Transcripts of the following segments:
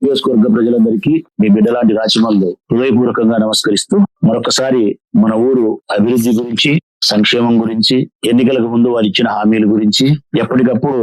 నియోజకవర్గ ప్రజలందరికీ మీ బిడ్డలాంటి రాచమల్లు హృదయపూర్వకంగా నమస్కరిస్తూ మరొకసారి మన ఊరు అభివృద్ధి గురించి, సంక్షేమం గురించి, ఎన్నికలకు ముందు వారు ఇచ్చిన హామీల గురించి ఎప్పటికప్పుడు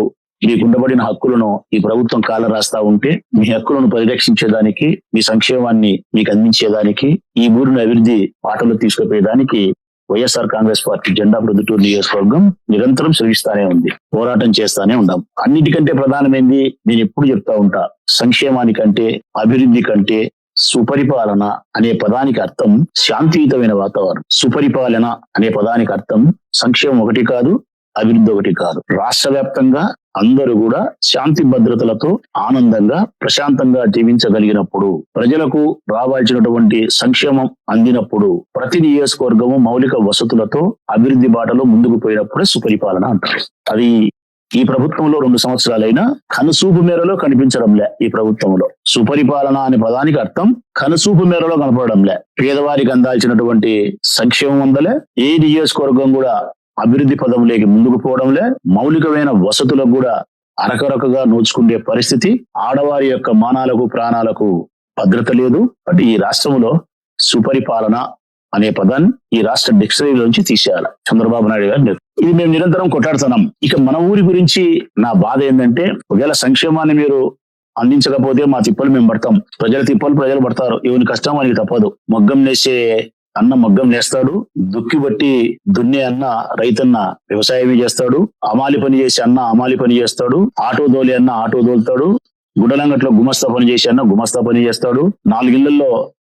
మీకుండబడిన హక్కులను ఈ ప్రభుత్వం కాల రాస్తా ఉంటే మీ హక్కులను పరిరక్షించేదానికి, మీ సంక్షేమాన్ని మీకు అందించేదానికి, ఈ ఊరిని అభివృద్ధి పాటలు తీసుకుపోయేదానికి వైఎస్ఆర్ కాంగ్రెస్ పార్టీ జెండా ప్రొద్దుటూరు నియోజకవర్గం నిరంతరం శ్రమిస్తానే ఉంది, పోరాటం చేస్తానే ఉన్నాం. అన్నిటికంటే ప్రధానమైంది నేను ఎప్పుడు చెప్తా ఉంటా, సంక్షేమానికంటే, అభివృద్ధి కంటే సుపరిపాలన అనే పదానికి అర్థం శాంతియుతమైన వాతావరణం. సుపరిపాలన అనే పదానికి అర్థం సంక్షేమం ఒకటి కాదు, అభివృద్ధి ఒకటి కాదు. రాష్ట్ర వ్యాప్తంగా అందరూ కూడా శాంతి భద్రతలతో ఆనందంగా ప్రశాంతంగా జీవించగలిగినప్పుడు, ప్రజలకు రావాల్సినటువంటి సంక్షేమం అందినప్పుడు, ప్రతి నియోజకవర్గము మౌలిక వసతులతో అభివృద్ధి బాటలో ముందుకు పోయినప్పుడే సుపరిపాలన అంటారు. అది ఈ ప్రభుత్వంలో 2 సంవత్సరాలైనా కనుసూపు మేరలో కనిపించడంలే. ఈ ప్రభుత్వంలో సుపరిపాలన అనే పదానికి అర్థం కనుసూపు మేరలో కనపడడంలే. పేదవారికి అందాల్సినటువంటి సంక్షేమం అందలే, ఏ నియోజకవర్గం కూడా అభివృద్ధి పదంలోకి ముందుకు పోవడంలే, మౌలికమైన వసతులకు కూడా అరకొరకగా నోచుకునే పరిస్థితి, ఆడవారి యొక్క మానాలకు ప్రాణాలకు భద్రత లేదు. అంటే ఈ రాష్ట్రంలో సుపరిపాలన అనే పదాన్ని ఈ రాష్ట్ర డిక్షనరీలోంచి తీసేయాలి చంద్రబాబు నాయుడు గారు. ఇది మేము నిరంతరం కొట్లాడుతున్నాం. ఇక మన ఊరి గురించి నా బాధ ఏంటంటే, ఒకవేళ సంక్షేమాన్ని మీరు అందించకపోతే మా తిప్పలు మేము పడతాం. ప్రజల తిప్పలు ప్రజలు పడతారు, ఎవరి కష్టం వానికి తప్పదు. మగ్గం నేసే అన్న మగ్గం నేస్తాడు, దుక్కి బట్టి దున్నే అన్న రైతన్న వ్యవసాయమే చేస్తాడు, అమాలి పని చేసే అన్న అమాలి పని చేస్తాడు, ఆటో దోలి అన్న ఆటో దోలుతాడు, గుడ్డలంగట్లో గుమస్తా పని చేసే అన్న గుమస్తా పని చేస్తాడు. 4 ఇళ్లలో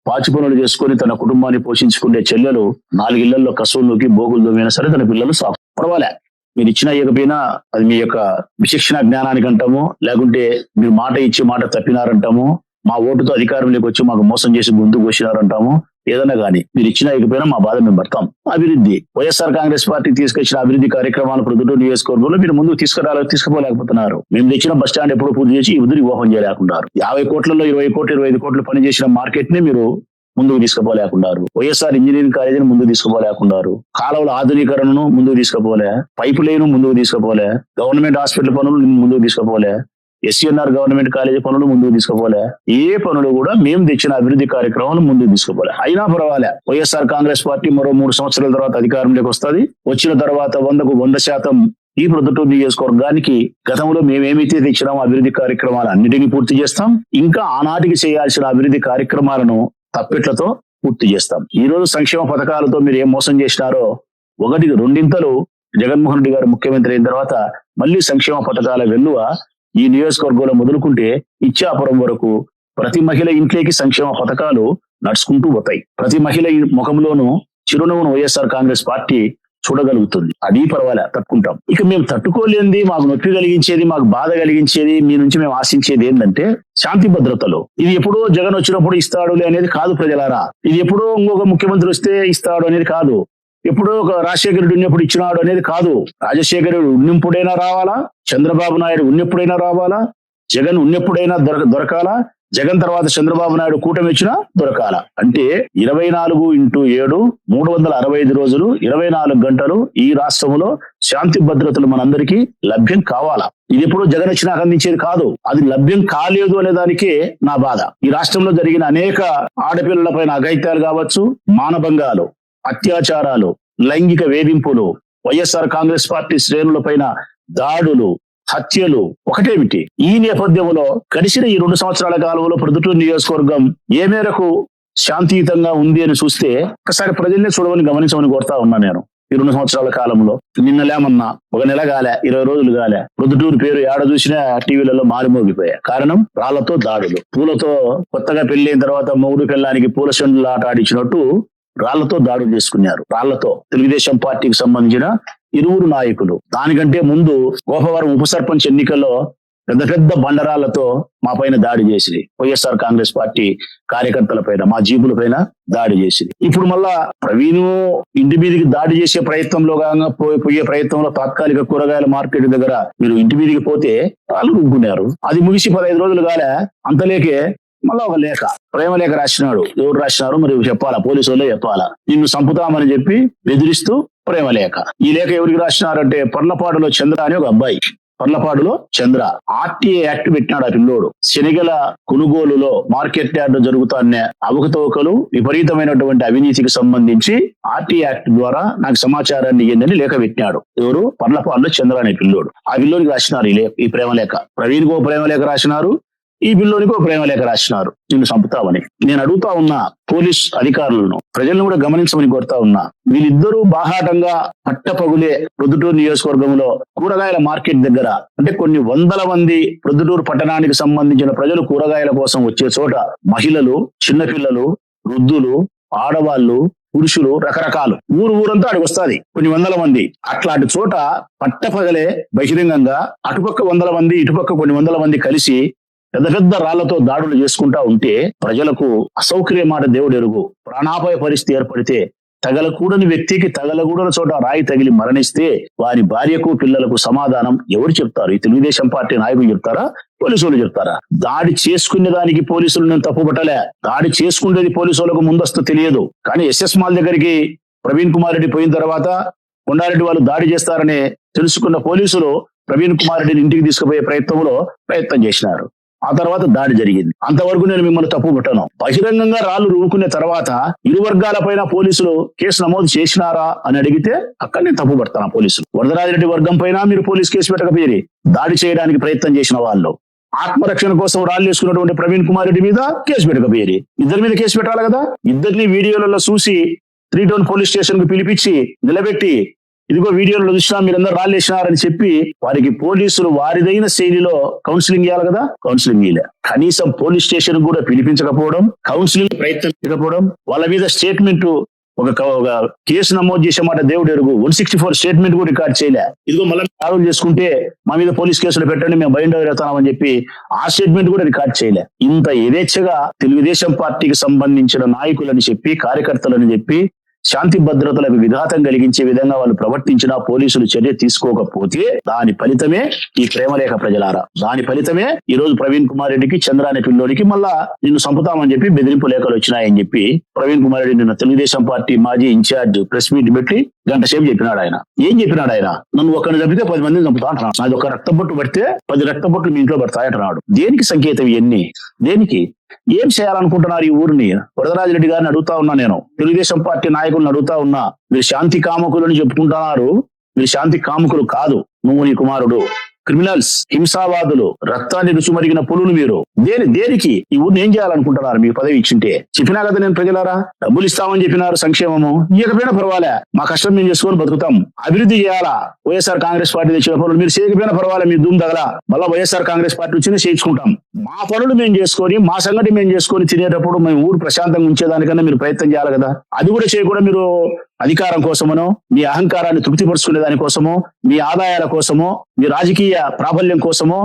పాచి పనులు చేసుకుని తన కుటుంబాన్ని పోషించుకునే చెల్లెలు 4 ఇళ్లలో కసువులు నూకి బోగులు దోమైనా సరే తన పిల్లలు పర్వాలే. మీరు ఇచ్చినా ఇవ్వకపోయినా అది మీ యొక్క విచక్షణ జ్ఞానానికి అంటాము, లేకుంటే మీరు మాట ఇచ్చి మాట తప్పినారంటాము, మా ఓటుతో అధికారంలోకి వచ్చి మాకు మోసం చేసి ముందుకు వచ్చినారంటాము. ఏదన్నా కానీ మీరు ఇచ్చినా ఇకపోయినా మా బాధ మేము పడతాం. అభివృద్ధి, వైఎస్ఆర్ కాంగ్రెస్ పార్టీ తీసుకొచ్చిన అభివృద్ధి కార్యక్రమాలు ప్రొద్దుటూరు నియోజకవర్గంలో మీరు ముందుకు తీసుకుపోలేకపోతున్నారు. మేము తెచ్చిన బస్ స్టాండ్ ఎప్పుడు పూర్తి చేసి ఉదిరి ఓపెన్ చేయలేకున్నారు. 50 కోట్లలో 20 కోట్లు 25 కోట్లు పని చేసిన మార్కెట్ ని మీరు ముందుకు తీసుకుపోలేకున్నారు. వైఎస్ఆర్ ఇంజనీరింగ్ కాలేజీని ముందుకు తీసుకుపోలేకున్నారు. కాలువల ఆధునీకరణను ముందుకు తీసుకుపోలే, పైపు లైన్ ముందుకు తీసుకుపోలే, గవర్నమెంట్ హాస్పిటల్ పనులు ముందుకు తీసుకుపోలే, ఎస్ఎన్ఆర్ గవర్నమెంట్ కాలేజీ పనులు ముందుకు తీసుకుపోలే. ఏ పనులు కూడా మేము తెచ్చిన అభివృద్ధి కార్యక్రమాలు ముందుకు తీసుకుపోలే. అయినా పర్వాలే, వైఎస్ఆర్ కాంగ్రెస్ పార్టీ మరో 3 సంవత్సరాల తర్వాత అధికారంలోకి వస్తుంది. వచ్చిన తర్వాత 100కు 100% ఈ ప్రొద్దుటూరు నియోజకవర్గానికి గతంలో మేమేమైతే తెచ్చినామో అభివృద్ధి కార్యక్రమాలు అన్నిటినీ పూర్తి చేస్తాం. ఇంకా ఆనాటికి చేయాల్సిన అభివృద్ధి కార్యక్రమాలను తప్పిట్లతో పూర్తి చేస్తాం. ఈ రోజు సంక్షేమ పథకాలతో మీరు ఏం మోసం చేసినారో 1కి 2 జగన్మోహన్ రెడ్డి గారు ముఖ్యమంత్రి అయిన తర్వాత మళ్ళీ సంక్షేమ పథకాల వెల్లువ ఈ నియోజకవర్గంలో మొదలుకుంటే ఇచ్చాపురం వరకు ప్రతి మహిళ ఇంట్లోకి సంక్షేమ పథకాలు నడుచుకుంటూ పోతాయి. ప్రతి మహిళ ముఖంలోనూ చిరునవ్వును వైఎస్ఆర్ కాంగ్రెస్ పార్టీ చూడగలుగుతుంది. అది పర్వాలే, తట్టుకుంటాం. ఇక మేము తట్టుకోలేనిది, మాకు నొప్పి కలిగించేది, మాకు బాధ కలిగించేది, మీ నుంచి మేము ఆశించేది ఏంటంటే శాంతి భద్రతలు. ఇది ఎప్పుడో జగన్ వచ్చినప్పుడు ఇస్తాడులే అనేది కాదు ప్రజలారా. ఇది ఎప్పుడో ఇంకొక ముఖ్యమంత్రి వస్తే ఇస్తాడు అనేది కాదు. ఎప్పుడో ఒక రాజశేఖర రెడ్డి ఉన్నప్పుడు ఇచ్చినాడు అనేది కాదు. రాజశేఖర రెడ్డి ఉన్నప్పుడైనా రావాలా, చంద్రబాబు నాయుడు ఉన్నప్పుడైనా రావాలా, జగన్ ఉన్నప్పుడైనా దొరకాలా, జగన్ తర్వాత చంద్రబాబు నాయుడు కూటమి ఇచ్చినా దొరకాల. అంటే 24x7 365 రోజులు 24 గంటలు ఈ రాష్ట్రంలో శాంతి భద్రతలు మనందరికీ లభ్యం కావాలా. ఇది ఎప్పుడు జగన్ వచ్చినా అందించేది కాదు. అది లభ్యం కాలేదు అనే దానికే నా బాధ. ఈ రాష్ట్రంలో జరిగిన అనేక ఆడపిల్లల పైన అఘాయిత్యాలు కావచ్చు, మానభంగాలు, అత్యాచారాలు, లైంగిక వేధింపులు, వైఎస్ఆర్ కాంగ్రెస్ పార్టీ శ్రేణుల పైన దాడులు, హత్యలు ఒకటేమిటి. ఈ నేపథ్యంలో గడిచిన ఈ 2 సంవత్సరాల కాలంలో ప్రొద్దుటూరు నియోజకవర్గం ఏ మేరకు శాంతియుతంగా ఉంది అని చూస్తే ఒకసారి ప్రజల్ని చూడమని గమనించమని కోరుతా ఉన్నా నేను. ఈ 2 సంవత్సరాల కాలంలో నిన్నలేమన్నా 1 నెల గాలే, 20 రోజులు గాలే, ప్రొద్దుటూరు పేరు ఏడ చూసినా టీవీలలో మారిమోగిపోయాయి. కారణం రాళ్లతో దాడులు. పూలతో కొత్తగా పెళ్లైన తర్వాత మొగుడు పెళ్ళానికి పూల చెండులు ఆట ఆడించినట్టు రాళ్లతో దాడులు చేసుకున్నారు. రాళ్లతో తెలుగుదేశం పార్టీకి సంబంధించిన 2 నాయకులు. దానికంటే ముందు గోపవరం ఉప సర్పంచ్ ఎన్నికల్లో పెద్ద పెద్ద బండరాళ్లతో మా పైన దాడి చేసింది. వైఎస్ఆర్ కాంగ్రెస్ పార్టీ కార్యకర్తల పైన, మా జీపుల పైన దాడి చేసింది. ఇప్పుడు మళ్ళా ప్రవీణ్ ఇంటి మీదకి దాడి చేసే ప్రయత్నంలో పోయే ప్రయత్నంలో తాత్కాలిక కూరగాయల మార్కెట్ దగ్గర మీరు ఇంటి మీదకి పోతే వాళ్ళు రుగ్గున్నారు. అది ముగిసి 15 రోజులు కాలే, అంతలేకే మళ్ళా ఒక లేఖ, ప్రేమ లేఖ రాసినాడు. ఎవరు రాసినారు మరి చెప్పాలా, పోలీసు వాళ్ళే చెప్పాలా. నిన్ను చంపుతామని చెప్పి బెదిరిస్తూ ప్రేమ లేఖ. ఈ లేఖ ఎవరికి రాసినారంటే పర్లపాడులో చంద్ర అని ఒక అబ్బాయి, పర్లపాడులో చంద్ర ఆర్టీఏ యాక్ట్ పెట్టినాడు ఆ పిల్లోడు. శనిగల కొనుగోలులో మార్కెట్ యార్డ్ జరుగుతున్న అవకతవకలు, విపరీతమైనటువంటి అవినీతికి సంబంధించి ఆర్టీఏ యాక్ట్ ద్వారా నాకు సమాచారాన్ని ఇయ్యండి లేఖ పెట్టినాడు. ఎవరు? పర్లపాడులో చంద్ర అనే పిల్లోడు. ఆ పిల్లోడికి రాసినారు ఈ ప్రేమ లేఖ. ప్రవీణ్ కో ప్రేమ లేఖ రాసినారు, ఈ పిల్లోనికో ప్రేమ లేఖ రాసినారు నిన్ను చంపుతామని. నేను అడుగుతా ఉన్నా పోలీస్ అధికారులను, ప్రజలను కూడా గమనించమని కోరుతా ఉన్నా. వీళ్ళిద్దరూ బాహాటంగా పట్టపగులే ప్రొద్దుటూరు నియోజకవర్గంలో కూరగాయల మార్కెట్ దగ్గర, అంటే కొన్ని వందల మంది ప్రొద్దుటూరు పట్టణానికి సంబంధించిన ప్రజలు కూరగాయల కోసం వచ్చే చోట మహిళలు, చిన్నపిల్లలు, వృద్ధులు, ఆడవాళ్లు, పురుషులు, రకరకాలు ఊరంతా అడిగి వస్తుంది, కొన్ని వందల మంది. అట్లాంటి చోట పట్టపగలే బహిరంగంగా అటుపక్క వందల మంది, ఇటుపక్క కొన్ని వందల మంది కలిసి పెద్ద పెద్ద రాళ్లతో దాడులు చేసుకుంటా ఉంటే ప్రజలకు అసౌకర్యం మాట దేవుడు ఎరుగు. ప్రాణాపాయ పరిస్థితి ఏర్పడితే తగలకూడని వ్యక్తికి తగలకూడని చోట రాయి తగిలి మరణిస్తే వారి భార్యకు, పిల్లలకు సమాధానం ఎవరు చెప్తారు? ఈ తెలుగుదేశం పార్టీ నాయకులు చెప్తారా? పోలీసులు చెప్తారా? దాడి చేసుకునే దానికి పోలీసులు నేను తప్పుపట్టలే. దాడి చేసుకునేది పోలీసులకు ముందస్తు తెలియదు. కానీ ఎస్ఎస్ మాల్ దగ్గరికి ప్రవీణ్ కుమార్ రెడ్డి పోయిన తర్వాత కొండారెడ్డి వాళ్ళు దాడి చేస్తారని తెలుసుకున్న పోలీసులు ప్రవీణ్ కుమార్ రెడ్డిని ఇంటికి తీసుకుపోయే ప్రయత్నం చేసినారు. ఆ తర్వాత దాడి జరిగింది. అంతవరకు నేను మిమ్మల్ని తప్పు పెట్టను. బహిరంగంగా రాళ్లు రువ్వుకునే తర్వాత ఇరు వర్గాల పైన పోలీసులు కేసు నమోదు చేసినారా అని అడిగితే అక్కడ నేను తప్పు పడతాను. పోలీసులు వరదరాజిరెడ్డి వర్గం పైన మీరు పోలీసు కేసు పెట్టకపోయి దాడి చేయడానికి ప్రయత్నం చేసిన వాళ్ళు, ఆత్మరక్షణ కోసం రాళ్ళు వేసుకున్నటువంటి ప్రవీణ్ కుమార్ రెడ్డి మీద కేసు పెట్టకపోయి ఇద్దరి మీద కేసు పెట్టాలి కదా. ఇద్దరిని వీడియోలలో చూసి 3 టౌన్ పోలీస్ స్టేషన్ కు పిలిపించి నిలబెట్టి ఇదిగో వీడియోలో చూసినా మీరందరూ రాళ్ళు వేసినారని చెప్పి వారికి పోలీసులు వారిదైన శైలిలో కౌన్సిలింగ్ ఇవ్వాలి కదా. కౌన్సిలింగ్ ఇవ్వలే. కనీసం పోలీస్ స్టేషన్ కూడా పిలిపించకపోవడం, కౌన్సిలింగ్ ప్రయత్నించకపోవడం, వాళ్ళ మీద స్టేట్మెంట్ ఒక కేసు నమోదు చేసే మాట దేవుడు ఎరుగు. 164 స్టేట్మెంట్ కూడా రికార్డ్ చేయలే. ఇదిగో మళ్ళీ దాడులు చేసుకుంటే మా మీద పోలీస్ కేసులు పెట్టండి, మేము బయట వెళ్తామని చెప్పి ఆ స్టేట్మెంట్ కూడా రికార్డ్ చేయలే. ఇంత యథేచ్ఛగా తెలుగుదేశం పార్టీకి సంబంధించిన నాయకులని చెప్పి, కార్యకర్తలని చెప్పి శాంతి భద్రతలకు విఘాతం కలిగించే విధంగా వాళ్ళు ప్రవర్తించినా పోలీసులు చర్య తీసుకోకపోతే దాని ఫలితమే ఈ ప్రేమలేఖ ప్రజలారా. దాని ఫలితమే ఈ రోజు ప్రవీణ్ కుమార్ రెడ్డికి, చంద్ర అనే పిల్లోడికి మళ్ళా నిన్ను చంపుతామని చెప్పి బెదిరింపు లేఖలు వచ్చినాయని చెప్పి ప్రవీణ్ కుమార్ రెడ్డి నిన్న తెలుగుదేశం పార్టీ మాజీ ఇన్ఛార్జ్ ప్రెస్ మీట్ పెట్టి గంట సేపు చెప్పినాడు. ఆయన ఏం చెప్పినాడు? ఆయన నన్ను ఒకరిని చంపితే 10 మందిని చంపుతా అంటున్నాడు. అది ఒక రక్తబొట్టు పడితే 10 రక్తబొట్లు మీ ఇంట్లో పడతాయంటున్నాడు. దేనికి సంకేతం ఇవన్నీ? దేనికి? ఏం చేయాలనుకుంటున్నారు ఈ ఊరిని? వరదరాజిరెడ్డి గారిని అడుగుతా ఉన్నా, నేను తెలుగుదేశం పార్టీ నాయకులను అడుగుతా ఉన్నా. మీరు శాంతి కాముకులు అని చెప్పుకుంటున్నారు, మీరు శాంతి కాముకులు కాదు. నువ్వు, నీ కుమారుడు క్రిమినల్స్, హింసావాదులు, రక్తాన్ని రుచిమరిగిన పులులు మీరు. దేనికి ఈ ఊరిని ఏం చేయాలనుకుంటున్నారు? మీకు పదవి ఇచ్చింటే చెప్పినా కదా నేను, ప్రజలారా డబ్బులు ఇస్తామని చెప్పినారు, సంక్షేమము ఇవ్వకపోయినా పర్వాలే, మా కష్టం మేము చేసుకొని బతుకుతాం, అభివృద్ధి చేయాలా. వైఎస్ఆర్ కాంగ్రెస్ పార్టీ తెచ్చిన పనులు మీరు చేయకపోయినా పర్వాలే, మీ దుమ్ తగలా, మళ్ళా వైఎస్ఆర్ కాంగ్రెస్ పార్టీ వచ్చింది చేయించుకుంటాం. మా పనులు మేము చేసుకొని, మా సంగతి మేము చేసుకొని తినేటప్పుడు మేము ఊరు ప్రశాంతంగా ఉంచేదానికన్నా మీరు ప్రయత్నం చేయాలి కదా. అది కూడా చేయకుండా మీరు అధికారం కోసమనో, మీ అహంకారాన్ని తృప్తిపరుచుకునే దానికోసమో, మీ ఆదాయాల కోసమో, మీ రాజకీయ ప్రాబల్యం కోసమో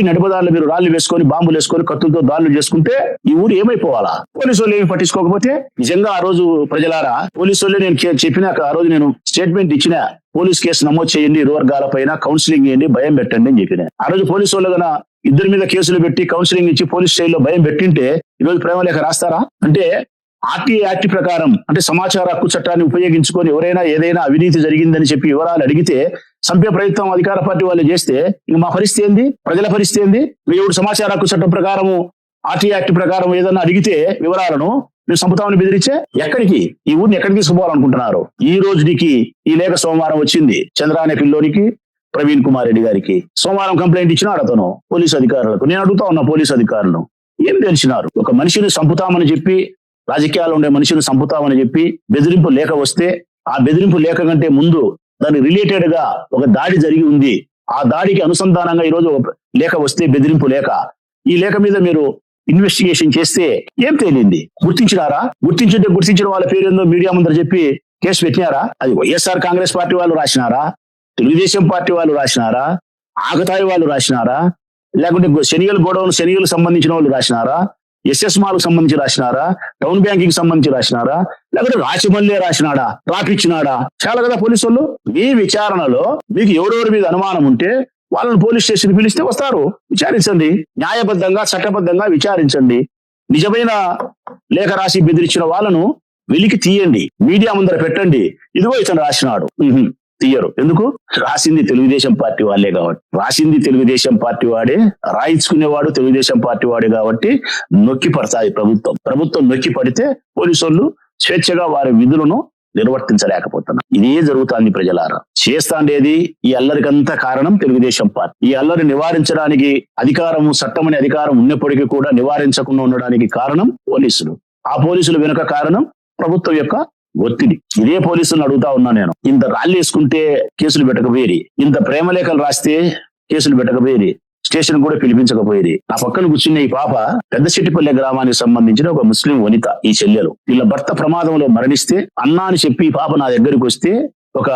నడిపదారులు మీరు రాళ్లు వేసుకొని, బాంబులు వేసుకొని, కత్తులతో దాడులు చేసుకుంటే ఈ ఊరు ఏమైపోవాలా? పోలీసు వాళ్ళు ఏమి పట్టించుకోకపోతే నిజంగా ఆ రోజు ప్రజలారా, పోలీసు వాళ్ళే నేను చెప్పినాక ఆ రోజు నేను స్టేట్మెంట్ ఇచ్చిన, పోలీస్ కేసు నమోదు చేయండి, ఇరు వర్గాల పైన కౌన్సిలింగ్ చేయండి, భయం పెట్టండి అని చెప్పిన. ఆ రోజు పోలీసు వాళ్ళు కన్నా ఇద్దరి మీద కేసులు పెట్టి కౌన్సిలింగ్ ఇచ్చి పోలీస్ స్టైల్లో భయం పెట్టింటే ఈరోజు ప్రేమలేఖ రాస్తారా? అంటే ఆర్టీఏ యాక్ట్ ప్రకారం, అంటే సమాచార హక్కు చట్టాన్ని ఉపయోగించుకొని ఎవరైనా ఏదైనా అవినీతి జరిగిందని చెప్పి వివరాలు అడిగితే చంపే ప్రయత్నం అధికార పార్టీ వాళ్ళు చేస్తే ఇంక మా పరిస్థితి ఏంది? ప్రజల పరిస్థితి ఏంది? ఎవడు సమాచార హక్కు చట్టం ప్రకారము, ఆర్టీఏ యాక్ట్ ప్రకారం ఏదన్నా అడిగితే వివరాలను మీరు చంపుతామని బెదిరించే ఎక్కడికి? ఈ ఊరిని ఎక్కడికి తీసుకుపోవాలనుకుంటున్నారు? ఈ రోజుకి ఈ లేఖ సోమవారం వచ్చింది చంద్ర అనే పిల్లోనికి, ప్రవీణ్ కుమార్ రెడ్డి గారికి. సోమవారం కంప్లైంట్ ఇచ్చినాడు అతను పోలీసు అధికారులకు. నేను అడుగుతా ఉన్నా పోలీసు అధికారులను, ఏం తెలిసినారు? ఒక మనిషిని చంపుతామని చెప్పి, రాజకీయాల్లో ఉండే మనిషిని చంపుతామని చెప్పి బెదిరింపు లేఖ వస్తే, ఆ బెదిరింపు లేఖ కంటే ముందు దానికి రిలేటెడ్ గా ఒక దాడి జరిగి ఉంది, ఆ దాడికి అనుసంధానంగా ఈరోజు ఒక లేఖ వస్తే, బెదిరింపు లేఖ, ఈ లేఖ మీద మీరు ఇన్వెస్టిగేషన్ చేస్తే ఏం తేలింది? గుర్తించినారా? గుర్తించిన వాళ్ళ పేరు ఏందో మీడియా ముందర చెప్పి కేసు పెట్టినారా? అది వైఎస్ఆర్ కాంగ్రెస్ పార్టీ వాళ్ళు రాసినారా? తెలుగుదేశం పార్టీ వాళ్ళు రాసినారా? ఆగతాయి వాళ్ళు రాసినారా? లేకుంటే శనిగల గోడౌన్, శనిగలకు సంబంధించిన వాళ్ళు రాసినారా? ఎస్ఎస్ మాల్కు సంబంధించి రాసినారా? టౌన్ బ్యాంకింగ్ సంబంధించి రాసినారా? లేకపోతే రాచమల్లే రాసినాడా? రాపిచ్చినాడా? చాలా కదా పోలీసు వాళ్ళు. మీ విచారణలో మీకు ఎవరెవరి మీద అనుమానం ఉంటే వాళ్ళని పోలీస్ స్టేషన్ పిలిస్తే వస్తారు, విచారించండి. న్యాయబద్ధంగా, చట్టబద్ధంగా విచారించండి. నిజమైన లేఖ రాసి బెదిరించిన వాళ్ళను వెలికి తీయండి, మీడియా ముందర పెట్టండి. ఇదిగో ఇతను రాసినాడు, తీయరు. ఎందుకు? రాసింది తెలుగుదేశం పార్టీ వాళ్ళే కాబట్టి. రాసింది తెలుగుదేశం పార్టీ వాడే, రాయించుకునేవాడు తెలుగుదేశం పార్టీ వాడే కాబట్టి నొక్కి పడతాది ప్రభుత్వం నొక్కి పడితే పోలీసు వాళ్ళు స్వేచ్ఛగా వారి విధులను నిర్వర్తించలేకపోతున్నారు. ఇదే జరుగుతుంది ప్రజలారా. చేస్తాండేది ఈ అల్లరికంతా కారణం తెలుగుదేశం పార్టీ. ఈ అల్లరి నివారించడానికి చట్టం అనే అధికారం ఉన్నప్పటికీ కూడా నివారించకుండా ఉండడానికి కారణం పోలీసులు. ఆ పోలీసులు వెనుక కారణం ప్రభుత్వం యొక్క ఒత్తిడి. ఇదే పోలీసులను అడుగుతా ఉన్నా నేను. ఇంత రాళ్ళు వేసుకుంటే కేసులు పెట్టకపోయేది, ఇంత ప్రేమలేఖలు రాస్తే కేసులు పెట్టకపోయేది, స్టేషన్ కూడా పిలిపించకపోయేది. నా పక్కన కూర్చున్న ఈ పాప పెద్దశెట్టిపల్లె గ్రామానికి సంబంధించిన ఒక ముస్లిం వనిత. ఈ చెల్లెలు వీళ్ళ భర్త ప్రమాదంలో మరణిస్తే అన్నా అని చెప్పి ఈ పాప నా దగ్గరికి వస్తే ఒక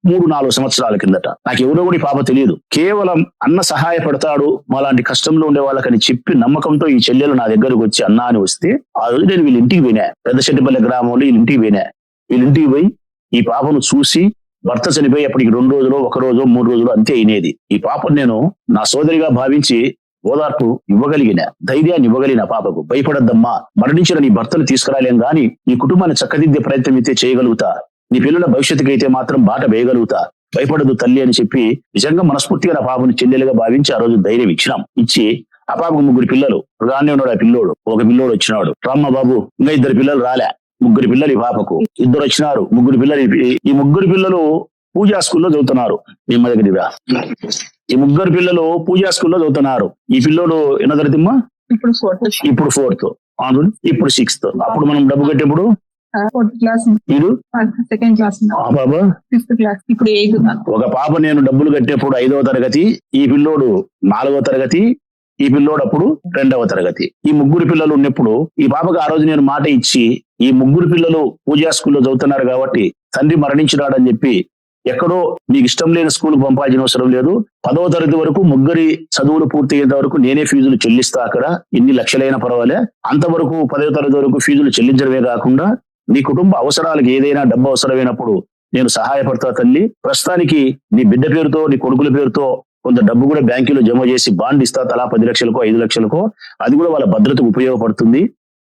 3-4 సంవత్సరాల కిందట. నాకు ఎవరో కూడా ఈ పాప తెలియదు. కేవలం అన్న సహాయపడతాడు మాలాంటి కష్టంలో ఉండే వాళ్ళకని చెప్పి నమ్మకంతో ఈ చెల్లెలు నా దగ్గరకు వచ్చి అన్నా అని వస్తే ఆ రోజు నేను వీళ్ళ ఇంటికి పోయినా. పెద్దశెట్టిపల్లె గ్రామంలో వీళ్ళ ఇంటికి పోయినా. వీళ్ళ ఇంటికి పోయి ఈ పాపను చూసి, భర్త చనిపోయి అప్పటికి 2 రోజులు, 1 రోజు, 3 రోజులు అంతే అయినేది. ఈ పాపను నేను నా సోదరిగా భావించి ఓదార్పు ఇవ్వగలిగిన, ధైర్యాన్ని ఇవ్వగలిగిన పాపకు. భయపడద్దమ్మా, మరణించిన నీ భర్తను తీసుకురాలేం గాని నీ కుటుంబాన్ని చక్కదిద్దే ప్రయత్నం అయితే చేయగలుగుతా, నీ పిల్లల భవిష్యత్తుకి అయితే మాత్రం బాట వేయగలుగుతా, భయపడదు తల్లి అని చెప్పి నిజంగా మనస్ఫూర్తిగా నా పాపను చెల్లెలుగా భావించి ఆ రోజు ధైర్యం ఇచ్చినాం. ఇచ్చి ఆ పాపకు 3 పిల్లలు, రానే ఉన్నాడు ఆ పిల్లోడు. ఒక పిల్లోడు వచ్చినాడు, రామ్మ బాబు ఇంకా 2 పిల్లలు రాలే. 3 పిల్లలు ఈ పాపకు, 2 వచ్చినారు. 3 పిల్లలు. ఈ 3 పిల్లలు పూజా స్కూల్లో చదువుతున్నారు. ఈ దగ్గర ఈ 3 పిల్లలు పూజా స్కూల్లో చదువుతున్నారు. ఈ పిల్లోడు ఎన్నో తరగతిమ్మా? ఇప్పుడు 4th, ఇప్పుడు 6th. అప్పుడు మనం డబ్బు కట్టేప్పుడు ఒక పాప నేను డబ్బులు కట్టేప్పుడు 5వ తరగతి, ఈ పిల్లోడు 4వ తరగతి, ఈ పిల్లోడు అప్పుడు 2వ తరగతి. ఈ 3 పిల్లలు ఉన్నప్పుడు ఈ పాపకు ఆ రోజు నేను మాట ఇచ్చి, ఈ 3 పిల్లలు పూజా స్కూల్లో చదువుతున్నారు కాబట్టి తండ్రి మరణించినాడని చెప్పి ఎక్కడో నీకు ఇష్టం లేని స్కూల్కి పంపాల్సిన అవసరం లేదు, 10వ తరగతి వరకు 3 చదువులు పూర్తయ్యేంత వరకు నేనే ఫీజులు చెల్లిస్తా, అక్కడ ఎన్ని లక్షలైనా పర్వాలే, అంతవరకు 10వ తరగతి వరకు ఫీజులు చెల్లించడమే కాకుండా నీ కుటుంబ అవసరాలకు ఏదైనా డబ్బు అవసరమైనప్పుడు నేను సహాయపడతా తల్లి, ప్రస్తుతానికి నీ బిడ్డ పేరుతో, నీ కొడుకుల పేరుతో కొంత డబ్బు కూడా బ్యాంకులో జమ చేసి బాండ్ ఇస్తా, తలా 10 లక్షలకో 5 లక్షలకో, అది కూడా వాళ్ళ భద్రతకు ఉపయోగపడుతుంది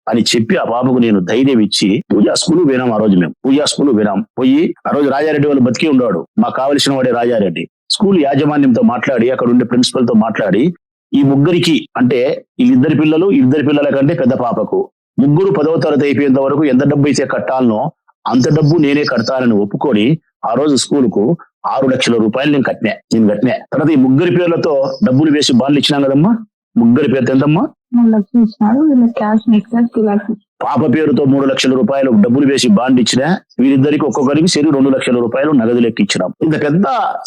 అని చెప్పి ఆ బాబుకు నేను ధైర్యం ఇచ్చి పూజా స్కూల్ వినాం. ఆ రోజు మేము పూజా స్కూల్ వినాం. పోయి ఆ రోజు రాజారెడ్డి వాళ్ళు బతికి ఉన్నాడు, మాకు కావలసిన వాడే రాజారెడ్డి. స్కూల్ యాజమాన్యంతో మాట్లాడి, అక్కడ ఉండే ప్రిన్సిపల్ తో మాట్లాడి, ఈ 3 అంటే ఈ 2 పిల్లల కంటే పెద్ద పాపకు 3 10వ తరగతి అయిపోయేంత వరకు ఎంత డబ్బు అయితే కట్టాలనో అంత డబ్బు నేనే కడతానని ఒప్పుకొని ఆ రోజు స్కూల్ కు 6 లక్షల రూపాయలు నేను కట్టినా. తర్వాత ఈ 3 పేర్లతో డబ్బులు వేసి బాండ్లు ఇచ్చినాం కదమ్మా. 3 పేరుతో ఎంతమ్మా? 3 లక్షలు ఇచ్చినారు. పాప పేరుతో 3 లక్షల రూపాయలు డబ్బులు వేసి బాండ్ ఇచ్చినా, వీరిద్దరికి ఒక్కొక్కరికి సరి 2 లక్షల రూపాయలు నగదు లెక్క ఇచ్చినాం. ఇంత పెద్ద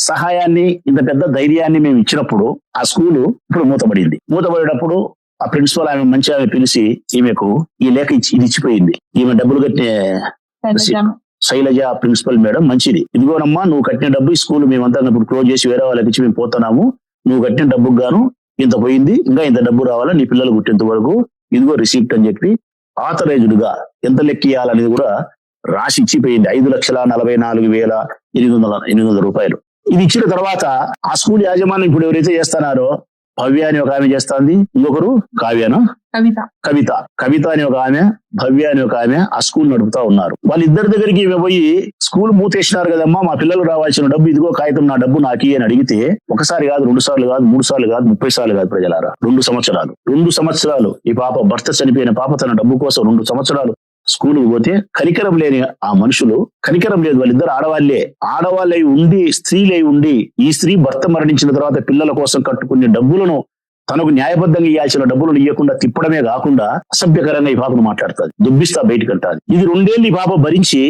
సహాయాన్ని, ఇంత పెద్ద ధైర్యాన్ని మేము ఇచ్చినప్పుడు ఆ స్కూలు ఇప్పుడు మూతపడింది. మూతపడేటప్పుడు ఆ ప్రిన్సిపల్ ఆమె మంచి ఆమె పిలిచి ఈమెకు ఈ లేఖ ఇది ఇచ్చిపోయింది. ఈమె డబ్బులు కట్టిన శైలజ ప్రిన్సిపల్ మేడం మంచిది, ఇదిగోనమ్మా నువ్వు కట్టిన డబ్బు ఈ స్కూల్ మేమంతా ఇప్పుడు క్లోజ్ చేసి వేరే వాళ్ళకి ఇచ్చి మేము పోతున్నాము, నువ్వు కట్టిన డబ్బుకు గాను ఇంత పోయింది, ఇంకా ఇంత డబ్బు రావాలా నీ పిల్లలు పుట్టేంత వరకు, ఇదిగో రిసీప్ట్ అని చెప్పి ఆథరైజ్డ్ గా ఎంత లెక్కియాలనేది కూడా రాసి ఇచ్చిపోయింది. 5,44,800 రూపాయలు. ఇది ఇచ్చిన తర్వాత ఆ స్కూల్ యాజమాన్యం ఇప్పుడు ఎవరైతే చేస్తున్నారో, భవ్య అని ఒక ఆమె చేస్తాంది, ఇంకొకరు కవిత అని ఒక ఆమె, భవ్య అని ఒక ఆమె ఆ స్కూల్ నడుపుతా ఉన్నారు. వాళ్ళిద్దరి దగ్గరికి పోయి స్కూల్ మూతేసినారు కదమ్మా, మా పిల్లలు రావాల్సిన డబ్బు ఇదిగో కాగితం, నా డబ్బు నాకి అని అడిగితే ఒకసారి కాదు, 2 సార్లు కాదు, 3 సార్లు కాదు, 30 సార్లు కాదు ప్రజలారా, 2 సంవత్సరాలు ఈ పాప, భర్త చనిపోయిన పాప తన డబ్బు కోసం 2 సంవత్సరాలు స్కూల్కి పోతే కనికరం లేని ఆ మనుషులు, కనికరం లేదు, వాళ్ళిద్దరు ఆడవాళ్ళై ఉండి, స్త్రీలై ఉండి, ఈ స్త్రీ భర్త మరణించిన తర్వాత పిల్లల కోసం కట్టుకునే డబ్బులను తనకు న్యాయబద్ధంగా ఇవ్వాల్సిన డబ్బులను ఇవ్వకుండా తిప్పడమే కాకుండా అసభ్యకరంగా ఈ పాపను మాట్లాడుతుంది, దుబ్బిస్తా బయటకు అంటారు. ఇది 2 ఏళ్ళు ఈ పాప భరించి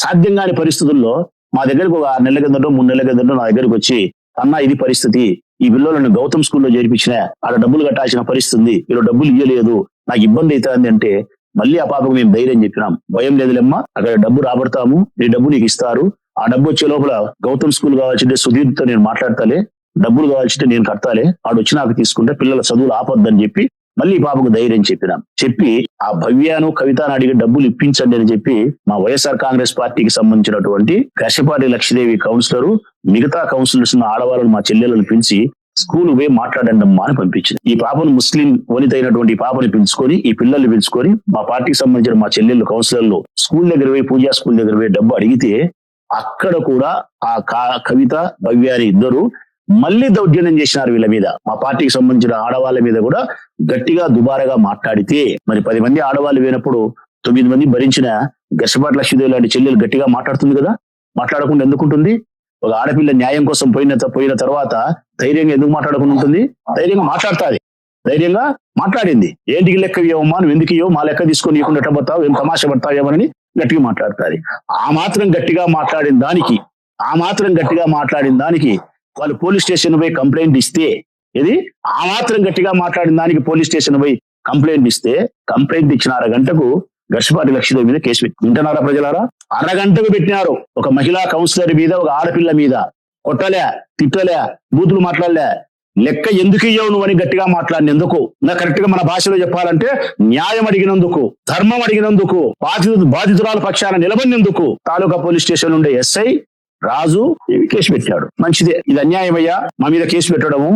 సాధ్యం కాని పరిస్థితుల్లో మా దగ్గరకు ఒక 6 నెలల కిందటో 3 నెలల కిందటో నా దగ్గరకు వచ్చి, అన్న ఇది పరిస్థితి, ఈ పిల్లలను గౌతమ్ స్కూల్లో చేర్పించిన, ఆడ డబ్బులు కట్టాల్సిన పరిస్థితి ఉంది, వీళ్ళు డబ్బులు ఇవ్వలేదు, నాకు ఇబ్బంది అవుతుంది అంటే మళ్ళీ ఆ పాపకు మేము ధైర్యం చెప్పినాం, భయం లేదులేమ్మా, అక్కడ డబ్బు రాబడతాము, నీ డబ్బు నీకు ఇస్తారు, ఆ డబ్బు వచ్చే లోపల గౌతమ్ స్కూల్ కావాల్సింటే సుధీర్తో నేను మాట్లాడతాలే, డబ్బులు కావాల్సింటే నేను కడతాలే, ఆడు వచ్చి నాకు తీసుకుంటే పిల్లల చదువులు ఆపొద్దని చెప్పి మళ్ళీ పాపకు ధైర్యం చెప్పి ఆ భవ్యాను కవితను అడిగి డబ్బులు ఇప్పించండి అని చెప్పి మా వైఎస్ఆర్ కాంగ్రెస్ పార్టీకి సంబంధించినటువంటి కశపాటి లక్ష్మీదేవి కౌన్సిలరు, మిగతా కౌన్సిలర్స్ ఆడవాళ్ళను మా చెల్లెలను పిలిచి స్కూల్ పోయి మాట్లాడండి అమ్మా అని పంపించింది. ఈ పాపను ముస్లిం వనిత అయినటువంటి ఈ పాపని పిలుచుకొని, ఈ పిల్లల్ని పిలుచుకొని మా పార్టీకి సంబంధించిన మా చెల్లెళ్ళు కౌన్సిలర్లు స్కూల్ దగ్గర పోయి, పూజా స్కూల్ దగ్గర పోయి డబ్బు అడిగితే అక్కడ కూడా ఆ కవిత భవ్యాని ఇద్దరు మళ్ళీ దౌర్జన్యం చేసినారు వీళ్ళ మీద. మా పార్టీకి సంబంధించిన ఆడవాళ్ళ మీద కూడా గట్టిగా దుబారగా మాట్లాడితే మరి 10 మంది ఆడవాళ్ళు పోయినప్పుడు 9 మంది భరించిన గర్షపాటి లక్ష్మీదేవి లాంటి చెల్లెలు గట్టిగా మాట్లాడుతుంది కదా. మాట్లాడకుండా ఎందుకుంటుంది? ఒక ఆడపిల్ల న్యాయం కోసం పోయిన తర్వాత ధైర్యంగా ఎందుకు మాట్లాడకుండా ఉంటుంది? ధైర్యంగా మాట్లాడుతుంది. ధైర్యంగా మాట్లాడింది. ఏంటికి లెక్క ఇవ్వమ్మా, నువ్వు ఎందుకు ఇవ్వవు, మా లెక్క తీసుకొని ఇవ్వకుండా ఎట్ట పడతావు, ఏం తమాషా పడతావేమని గట్టిగా మాట్లాడుతుంది. ఆ మాత్రం గట్టిగా మాట్లాడిన దానికి వాళ్ళు పోలీస్ స్టేషన్ పోయి కంప్లైంట్ ఇస్తే, ఆ మాత్రం గట్టిగా మాట్లాడిన దానికి పోలీస్ స్టేషన్ పోయి కంప్లైంట్ ఇచ్చిన అరగంటకు గర్షపాటి లక్ష్మీదేవి మీద కేసు పెట్టి, వింటున్నారా ప్రజలారా? అరగంటకు పెట్టినారు. ఒక మహిళా కౌన్సిలర్ మీద, ఒక ఆడపిల్ల మీద కొట్టలే, తిట్టలే, బూతులు మాట్లాడలే. లెక్క ఎందుకు ఇయ్యవు నువ్వు అని గట్టిగా మాట్లాడినందుకు, కరెక్ట్ గా మన భాషలో చెప్పాలంటే న్యాయం అడిగినందుకు, ధర్మం అడిగినందుకు, బాధితురాల పక్షాన నిలబడినందుకు తాలూకా పోలీస్ స్టేషన్ ఉండే ఎస్ఐ రాజు కేసు పెట్టాడు. మంచిదే, ఇది అన్యాయమయ్యా, మా మీద కేసు పెట్టడము,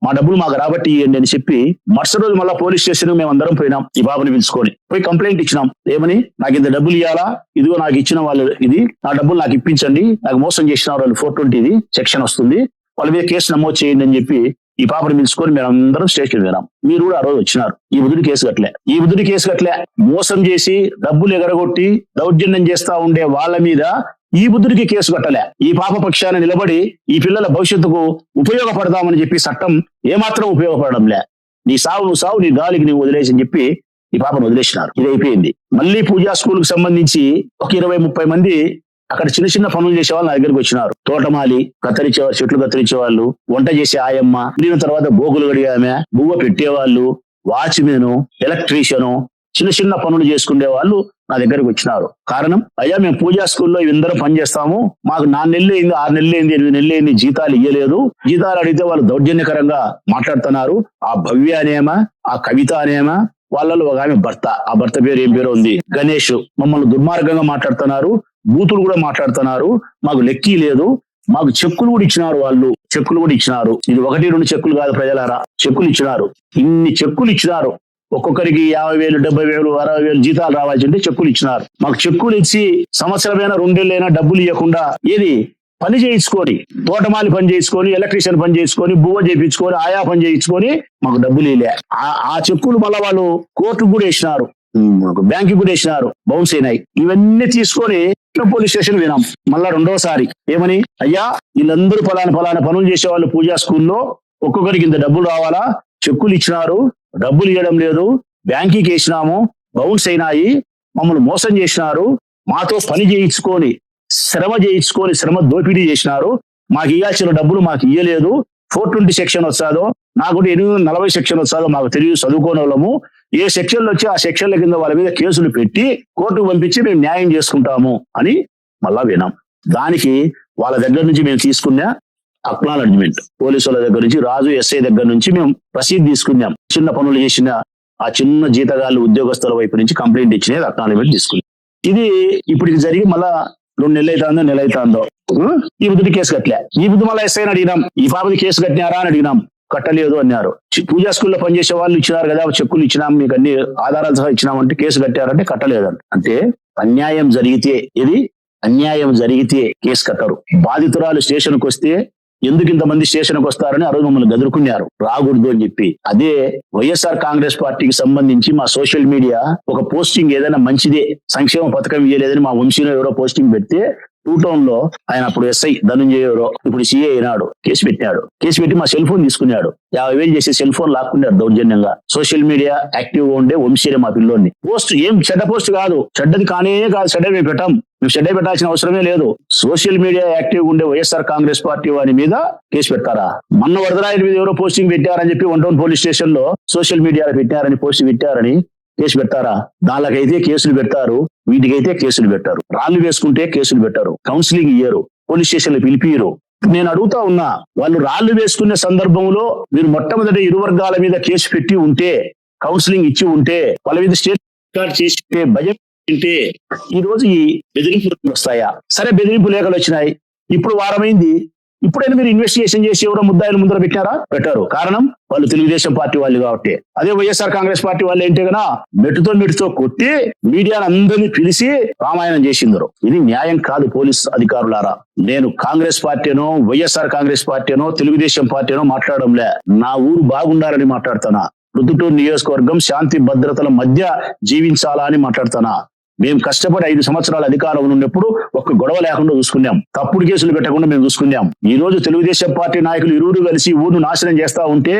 మా డబ్బులు మాకు రాబట్టి ఇవ్వండి అని చెప్పి మరుసటి రోజు మళ్ళా పోలీస్ స్టేషన్ మేము అందరం పోయినాం. ఈ బాబుని పిలుచుకొని పోయి కంప్లైంట్ ఇచ్చినాం. ఏమని? నాకు ఇంత డబ్బులు ఇవ్వాలా, ఇదిగో నాకు ఇచ్చిన వాళ్ళు, ఇది నా డబ్బులు నాకు ఇప్పించండి, నాకు మోసం చేసిన వాళ్ళు 420 సెక్షన్ వస్తుంది, వాళ్ళ మీద కేసు నమోదు చేయండి అని చెప్పి ఈ పాపని పిలుచుకొని మేము అందరం స్టేషన్ వెళ్ళాం. మీరు కూడా ఆ రోజు వచ్చినారు. ఈ బుద్ధుడి కేసు కట్టలే. మోసం చేసి డబ్బులు ఎగరగొట్టి దౌర్జన్యం చేస్తా ఉండే వాళ్ళ మీద ఈ బుద్ధుడికి కేసు కట్టలే. ఈ పాప పక్షాన నిలబడి ఈ పిల్లల భవిష్యత్తుకు ఉపయోగపడదామని చెప్పి చట్టం ఏమాత్రం ఉపయోగపడడంలే. నీ సావు నీ గాలికి నీవు వదిలేసి అని చెప్పి ఈ పాపను వదిలేసినారు. ఇది అయిపోయింది. మళ్ళీ పూజా స్కూల్ కు సంబంధించి ఒక 20-30 మంది అక్కడ చిన్న చిన్న పనులు చేసే వాళ్ళు నా దగ్గరికి వచ్చినారు. తోటమాలి, కత్తిరించేవాళ్ళు, చెట్లు కత్తిరించేవాళ్ళు, వంట చేసే ఆయమ్మ, దీని తర్వాత బోగులు గడిగామె, బువ్వ పెట్టేవాళ్ళు, వాచ్మెన్, ఎలక్ట్రీషియను, చిన్న చిన్న పనులు చేసుకునే వాళ్ళు నా దగ్గరికి వచ్చినారు. కారణం, అయ్యా మేము పూజా స్కూల్లో ఇందరం పనిచేస్తాము, మాకు 4 నెలలు అయింది, 6 నెలలు అయింది, 8 నెలలు అయింది, జీతాలు ఇయ్యలేదు. జీతాలు అడిగితే వాళ్ళు దౌర్జన్యకరంగా మాట్లాడుతున్నారు. ఆ భవ్య అనేమా, ఆ కవిత అనేమా, వాళ్ళలో ఒక ఆమె భర్త, ఆ భర్త పేరు ఏం పేరు ఉంది, గణేష్, మమ్మల్ని దుర్మార్గంగా మాట్లాడుతున్నారు, బూతులు కూడా మాట్లాడుతున్నారు, మాకు లెక్కీ లేదు, మాకు చెక్కులు కూడా ఇచ్చినారు. ఇది 1-2 చెక్కులు కాదు ప్రజలారా, చెక్కులు ఇచ్చినారు. ఇన్ని చెక్కులు ఇచ్చినారు. ఒక్కొక్కరికి 50,000, 70,000, 60,000 జీతాలు రావాల్సి ఉంటే చెక్కులు ఇచ్చినారు. మాకు చెక్కులు ఇచ్చి సంవత్సరమైనా 2 నెలలైనా డబ్బులు ఇవ్వకుండా పని చేయించుకొని, తోటమాలి పని చేసుకొని, ఎలక్ట్రీషియన్ పని చేసుకొని, బువ్వ చేయించుకొని, ఆయా పని చేయించుకొని మాకు డబ్బులు ఇలే. ఆ చెక్కులు మళ్ళా వాళ్ళు కోర్టుకు కూడా వేసినారు, బ్యాంకు కూడా వేసినారు, బౌన్స్ అయినాయి. ఇవన్నీ తీసుకొని పోలీస్ స్టేషన్ వినాం. మళ్ళా రెండోసారి ఏమని, అయ్యా వీళ్ళందరూ ఫలానా పనులు చేసేవాళ్ళు పూజా స్కూల్లో, ఒక్కొక్కరికి ఇంత డబ్బులు రావాలా, చెక్కులు ఇచ్చినారు, డబ్బులు ఇవ్వడం లేదు, బ్యాంకీకి వేసినాము, బౌన్స్ అయినాయి, మమ్మల్ని మోసం చేసినారు, మాతో పని చేయించుకొని శ్రమ దోపిడీ చేసినారు, మాకు ఇవ్వాల్సిన డబ్బులు మాకు ఇయ్యలేదు, 420 సెక్షన్ వస్తాదో, నాకు 840 సెక్షన్ వస్తాదో మాకు తెలియదు, చదువుకోని వాళ్ళము, ఏ సెక్షన్లు వచ్చి ఆ సెక్షన్ల కింద వాళ్ళ మీద కేసులు పెట్టి కోర్టుకు పంపించి మేము న్యాయం చేసుకుంటాము అని మళ్ళా వినాం. దానికి వాళ్ళ దగ్గర నుంచి మేము తీసుకున్న అక్నాలెడ్జ్మెంట్, పోలీసు వాళ్ళ దగ్గర నుంచి, రాజు ఎస్ఐ దగ్గర నుంచి మేము రసీదు తీసుకున్నాం. చిన్న పనులు చేసిన ఆ చిన్న జీతగాళ్ళు ఉద్యోగస్తుల వైపు నుంచి కంప్లైంట్ ఇచ్చినది అక్నాలెడ్జ్మెంట్ తీసుకున్నాం. ఇది ఇప్పుడు జరిగి మళ్ళా 2 నెలలు నెల అవుతుందో ఈ బుద్ధుడి కేసు కట్టలే. ఈ బుద్ధి మళ్ళీ ఎస్ఐని అడిగినాం, ఈ పాపది కేసు కట్టినారా అని అడిగినాం, కట్టలేదు అన్నారు. పూజా స్కూల్లో పనిచేసే వాళ్ళు ఇచ్చినారు కదా, చెక్కులు ఇచ్చినాం, మీకు అన్ని ఆధారాలు సహా ఇచ్చినామంటే కేసు కట్టారంటే కట్టలేదంట. అంటే అన్యాయం జరిగితే కేసు కట్టరు. బాధితురాలు స్టేషన్కి వస్తే ఎందుకు ఇంతమంది స్టేషన్కి వస్తారని ఆ రోజు మమ్మల్ని గదురుకున్నారు, రాకూడదు అని చెప్పి. అదే వైఎస్ఆర్ కాంగ్రెస్ పార్టీకి సంబంధించి మా సోషల్ మీడియా ఒక పోస్టింగ్ ఏదైనా మంచిదే, సంక్షేమ పథకం ఇవ్వలేదని మా వంశీలో ఎవరో పోస్టింగ్ పెడితే 2 టౌన్ లో ఆయన అప్పుడు ఎస్ఐ ధనంజయ ఎవరో ఇప్పుడు సిఐ అయినాడు, కేసు పెట్టి మా సెల్ ఫోన్ తీసుకున్నాడు, 50,000 చేసి సెల్ ఫోన్ లాక్కున్నాడు దౌర్జన్యంగా. సోషల్ మీడియా యాక్టివ్ గా ఉండే వంశీరే మా పిల్లోని. పోస్ట్ ఏం చెడ్డ పోస్ట్ కాదు, చెడ్డది కానే కాదు, చెడ్డ మేము పెట్టాల్సిన అవసరమే లేదు. సోషల్ మీడియా యాక్టివ్ ఉండే వైఎస్ఆర్ కాంగ్రెస్ పార్టీ వారి మీద కేసు పెడతారా? మొన్న వరదరాయుడి మీద ఎవరో పోస్టింగ్ పెట్టారని చెప్పి 1 టౌన్ పోలీస్ స్టేషన్ లో సోషల్ మీడియాలో పెట్టారని కేసు పెడతారా? దానికైతే కేసులు పెడతారు, వీటికైతే కేసులు పెట్టారు. రాళ్లు వేసుకుంటే కేసులు పెట్టారు, కౌన్సిలింగ్ ఇయ్యరు, పోలీస్ స్టేషన్లు పిలిపియరు. నేను అడుగుతా ఉన్నా, వాళ్ళు రాళ్లు వేసుకునే సందర్భంలో మీరు మొట్టమొదటి 2 వర్గాల మీద కేసు పెట్టి ఉంటే, కౌన్సిలింగ్ ఇచ్చి ఉంటే, వాళ్ళ మీద స్టేట్ రికార్డ్ చేసి బడ్జెట్ ఉంటే ఈ రోజు ఈ బెదిరింపులు వస్తాయా? సరే, బెదిరింపు లేఖలు వచ్చినాయి, ఇప్పుడు వారమైంది, ఇప్పుడైనా మీరు ఇన్వెస్టిగేషన్ చేసి ఎవరో ముద్దాయిలు ముందర పెట్టారా? పెట్టారు. కారణం వాళ్ళు తెలుగుదేశం పార్టీ వాళ్ళు కాబట్టి. అదే వైఎస్ఆర్ కాంగ్రెస్ పార్టీ వాళ్ళు ఏంటి కదా, మెట్టుతో కొట్టి మీడియాను అందరినీ పిలిచి రామాయణం చేసిందరు. ఇది న్యాయం కాదు. పోలీస్ అధికారులారా, నేను కాంగ్రెస్ పార్టీనో వైఎస్ఆర్ కాంగ్రెస్ పార్టీనో తెలుగుదేశం పార్టీనో మాట్లాడడంలే, నా ఊరు బాగుండాలని మాట్లాడుతానా. ప్రొద్దుటూరు నియోజకవర్గం శాంతి భద్రతల మధ్య జీవించాలా అని మాట్లాడుతానా. మేము కష్టపడి 5 సంవత్సరాల అధికారం ఉన్నప్పుడు ఒక్క గొడవ లేకుండా చూసుకున్నాం. తప్పుడు కేసులు పెట్టకుండా మేము చూసుకున్నాం. ఈ రోజు తెలుగుదేశం పార్టీ నాయకులు ఇరువురు కలిసి ఊరును నాశనం చేస్తా ఉంటే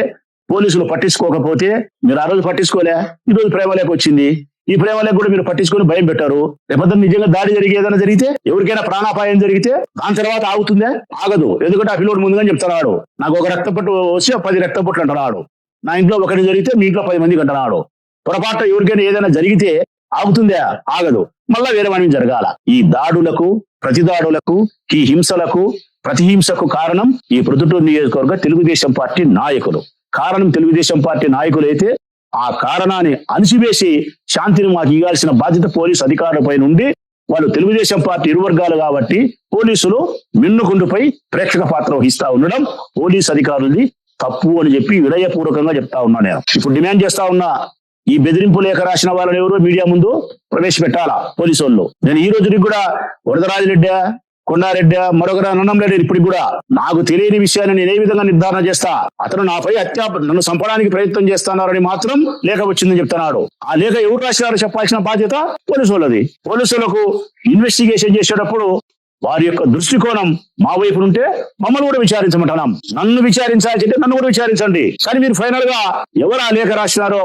పోలీసులు పట్టించుకోకపోతే, మీరు ఆ రోజు పట్టించుకోలే, ఈ రోజు ప్రేమలేక వచ్చింది. ఈ ప్రేమలేక కూడా మీరు పట్టించుకొని భయం పెట్టారు. రేపొద్దు నిజంగా దాడి జరిగి ఏదైనా జరిగితే, ఎవరికైనా ప్రాణాపాయం జరిగితే దాని తర్వాత ఆగుతుందే? ఆగదు. ఎందుకంటే ఆ పిల్లోడు ముందుగా చెప్తున్నాడు, నాకు ఒక రక్తపొట్టు వచ్చి 10 రక్తపొట్లు అంటున్నాడు. నా ఇంట్లో ఒకటి జరిగితే మీ ఇంట్లో 10 మందికి అంటున్నాడు. పొరపాటు ఎవరికైనా ఏదైనా జరిగితే ఆగుతుందా? ఆగదు. మళ్ళా వేరే వాడిని జరగాల. ఈ దాడులకు, ప్రతిదాడులకు, ఈ హింసలకు, ప్రతిహింసకు కారణం ఈ ప్రొద్దుటూరు నియోజకవర్గ తెలుగుదేశం పార్టీ నాయకులు. కారణం తెలుగుదేశం పార్టీ నాయకులైతే ఆ కారణాన్ని అణిచివేసి శాంతిని మాకు ఇవ్వాల్సిన బాధ్యత పోలీసు అధికారులపై నుండి, వాళ్ళు తెలుగుదేశం పార్టీ ఇరు వర్గాలు కాబట్టి పోలీసులు మిన్నుకుండుపై ప్రేక్షక పాత్ర వహిస్తా ఉండడం పోలీసు అధికారులది తప్పు అని చెప్పి వినయపూర్వకంగా చెప్తా ఉన్నా. నేను ఇప్పుడు డిమాండ్ చేస్తా ఉన్నా, ఈ బెదిరింపు లేఖ రాసిన వాళ్ళని ఎవరో మీడియా ముందు ప్రవేశపెట్టాలా పోలీసు వాళ్ళు. నేను ఈ రోజుకి కూడా వరదరాజిరెడ్డి, కొండారెడ్డి, మరొకరు అనడం లేదు. ఇప్పుడు కూడా నాకు తెలియని విషయాన్ని నేను ఏ విధంగా నిర్ధారణ చేస్తా? అతను నాపై నన్ను చంపడానికి ప్రయత్నం చేస్తున్నారని మాత్రం లేఖ వచ్చిందని చెప్తున్నాడు. ఆ లేఖ ఎవరు రాసినారో చెప్పాల్సిన బాధ్యత పోలీసు వాళ్ళది. పోలీసులకు ఇన్వెస్టిగేషన్ చేసేటప్పుడు వారి యొక్క దృష్టికోణం మా వైపు ఉంటే మమ్మల్ని కూడా విచారించమంటున్నాం. నన్ను విచారించాల్సి అంటే నన్ను కూడా విచారించండి. కానీ మీరు ఫైనల్ గా ఎవరు ఆ లేఖ రాసినారో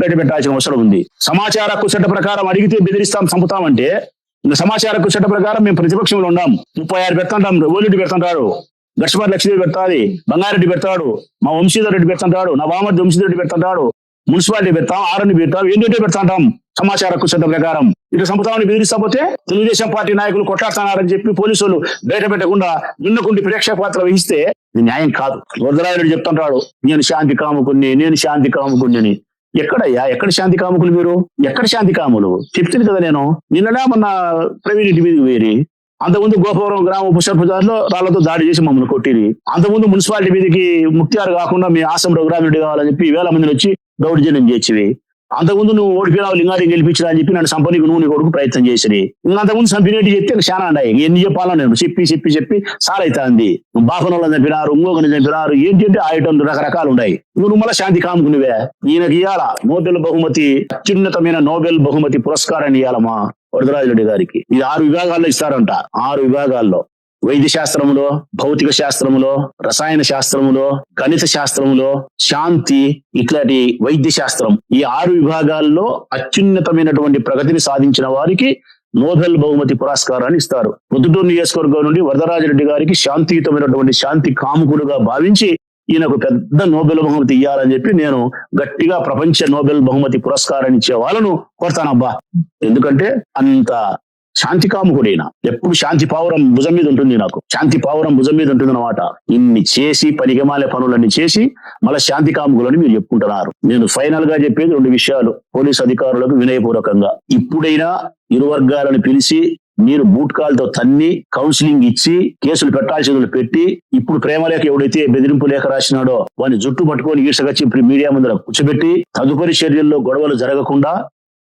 బయట పెట్టాల్సిన అవసరం ఉంది. సమాచార హక్కు చట్ట ప్రకారం అడిగితే బెదిరిస్తాం, చంపుతామంటే ఇంకా సమాచార హక్కు చట్ట ప్రకారం మేము ప్రతిపక్షంలో ఉన్నాం. 36 పెడుతుంటాం. ఓలిరెడ్డి పెడుతుంటాడు, గచ్చిపాటి లక్ష్మీదేవి పెడతాది, బంగారెడ్డి పెడతాడు, మా వంశీధర్ రెడ్డి పెడుతుంటాడు, నా బామర్ది వంశీధర్ రెడ్డి పెడుతుంటాడు, మున్సిపాలిటీ పెడతాం, ఆర్ఎండి పెడతాం, ఏంటంటే పెడతాంటాం. సమాచార హక్కు చట్ట ప్రకారం ఇటు చంపుతామని బెదిరిస్తాపోతే తెలుగుదేశం పార్టీ నాయకులు కొట్లాడుతున్నారని చెప్పి పోలీసులు బయట పెట్టకుండా విన్నకుండి ప్రేక్షక పాత్ర వహిస్తే ఇది న్యాయం కాదు. వరదరాజరెడ్డి చెప్తుంటాడు, నేను శాంతి కాముకుని అని. ఎక్కడయ్యా, ఎక్కడ శాంతి కాముకులు మీరు? ఎక్కడ శాంతి కాములు? చెప్తుంది కదా నేను. నిన్ననే మొన్న ప్రవీణ్ ఇంటి మీదకి వేరి, అంతకుముందు గోపవరం గ్రామ పుష్పదారిలో రాళ్లతో దాడి చేసి మమ్మల్ని కొట్టిరి. అంతకుముందు మున్సిపాలిటీ మీదకి ముక్తియారు కాకుండా మీ ఆసం రఘురామిరెడ్డి కావాలని చెప్పి 1000 మందిని వచ్చి దౌర్జన్యం చేసివి. అంతకుముందు నువ్వు ఓడిపోయినావు, లింగారెడ్డి గెలిపించినా అని చెప్పి నన్ను సంపనీకి నువ్వు నీ కొడుకు ప్రయత్నం చేసిరి. ఇంకా అంతకుముందు చంపినట్టు చెప్తే చాలా ఉన్నాయి. ఎన్ని చెప్పాలో నేను చెప్పి సార్ అవుతుంది. బాపనోళ్ళని చంపినారు, ఇంకొకరిని చంపినారు, ఏంటంటే ఐటమ్లు రకరకాలు ఉన్నాయి. నువ్వు మళ్ళీ శాంతి కాముకునివే. ఈయనకి ఇవ్వాల నోబెల్ బహుమతి, అత్యున్నతమైన నోబెల్ బహుమతి పురస్కారాన్ని ఇవ్వాలమ్మా వరదరాజరెడ్డి గారికి. ఇది 6 విభాగాల్లో ఇస్తారంట. 6 విభాగాల్లో వైద్య శాస్త్రములో, భౌతిక శాస్త్రములో, రసాయన శాస్త్రములో, గణిత శాస్త్రములో, శాంతి, ఇట్లాంటి వైద్య శాస్త్రం, ఈ 6 విభాగాల్లో అత్యున్నతమైనటువంటి ప్రగతిని సాధించిన వారికి నోబెల్ బహుమతి పురస్కారాన్ని ఇస్తారు. ప్రొద్దుటూరు నియోజకవర్గం నుండి వరదరాజరెడ్డి గారికి శాంతియుతమైనటువంటి శాంతి కాముకుడుగా భావించి ఈయనకు పెద్ద నోబెల్ బహుమతి ఇవ్వాలని చెప్పి నేను గట్టిగా ప్రపంచ నోబెల్ బహుమతి పురస్కారాన్ని ఇచ్చే వాళ్ళను కోరుతానబ్బా. ఎందుకంటే అంత శాంతి కాముకుడైన, ఎప్పుడు శాంతి పావురం భుజం మీద ఉంటుంది. నాకు శాంతి పావురం భుజం మీద ఉంటుంది అన్నమాట. ఇన్ని చేసి పనికిమాలే పనులన్నీ చేసి మళ్ళీ శాంతి కాముకులని మీరు చెప్పుకుంటున్నారు. నేను ఫైనల్ గా చెప్పేది 2 విషయాలు పోలీసు అధికారులకు వినయపూర్వకంగా. ఇప్పుడైనా ఇరు వర్గాలను పిలిచి మీరు బూట్ కాల్తో తన్ని కౌన్సిలింగ్ ఇచ్చి కేసులు పెట్టాల్సిన పెట్టి, ఇప్పుడు ప్రేమలేఖ ఎవడైతే బెదిరింపు లేఖ రాసినాడో వాడిని జుట్టు పట్టుకొని ఈడ్చగచ్చి మీడియా ముందర కూర్చోబెట్టి తదుపరి చర్యల్లో గొడవలు జరగకుండా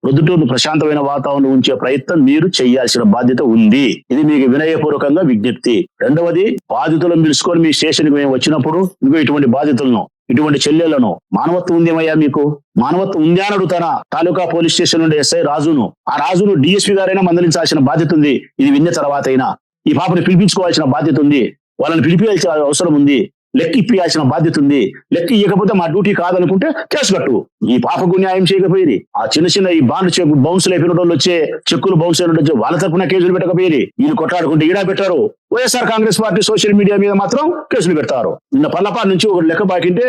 ప్రొద్దుటూరును ప్రశాంతమైన వాతావరణం ఉంచే ప్రయత్నం మీరు చేయాల్సిన బాధ్యత ఉంది. ఇది మీకు వినయపూర్వకంగా విజ్ఞప్తి. రెండవది, బాధితులను పిలుచుకొని మీ స్టేషన్కి మేము వచ్చినప్పుడు ఇంకో ఇటువంటి బాధితులను, ఇటువంటి చెల్లెళ్లను, మానవత్వం ఉందేమయ్యా మీకు? మానవత్వం ఉందే అని అడుగుతానా? తాలూకా పోలీస్ స్టేషన్ నుండి ఎస్ఐ రాజును, ఆ రాజును డిఎస్పీ గారైనా మందలించాల్సిన బాధ్యత ఉంది. ఇది విన్న తర్వాత అయినా ఈ పాపని పిలిపించుకోవాల్సిన బాధ్యత ఉంది. వాళ్ళని పిలిపించాల్సిన అవసరం ఉంది. లెక్క ఇప్పియాల్సిన బాధ్యత ఉంది. లెక్క ఇవ్వకపోతే మా డ్యూటీ కాదనుకుంటే కేసు కట్టు. ఈ పాపకు న్యాయం చేయకపోయేది. ఆ చిన్న ఈ బాండ్ బౌన్సులు అయిపోయిన వాళ్ళు వచ్చే చెక్కులు బౌన్స్ అయిన వచ్చే వాళ్ళ తరపున కేసులు పెట్టకపోయేది. వీళ్ళు కొట్లాడుకుంటే ఈడా పెట్టారు. YSR Congress party social media మీద మాత్రం కేసులు పెడతారు. నిన్న పల్లపాటి నుంచి ఒక లెక్క బాకింటే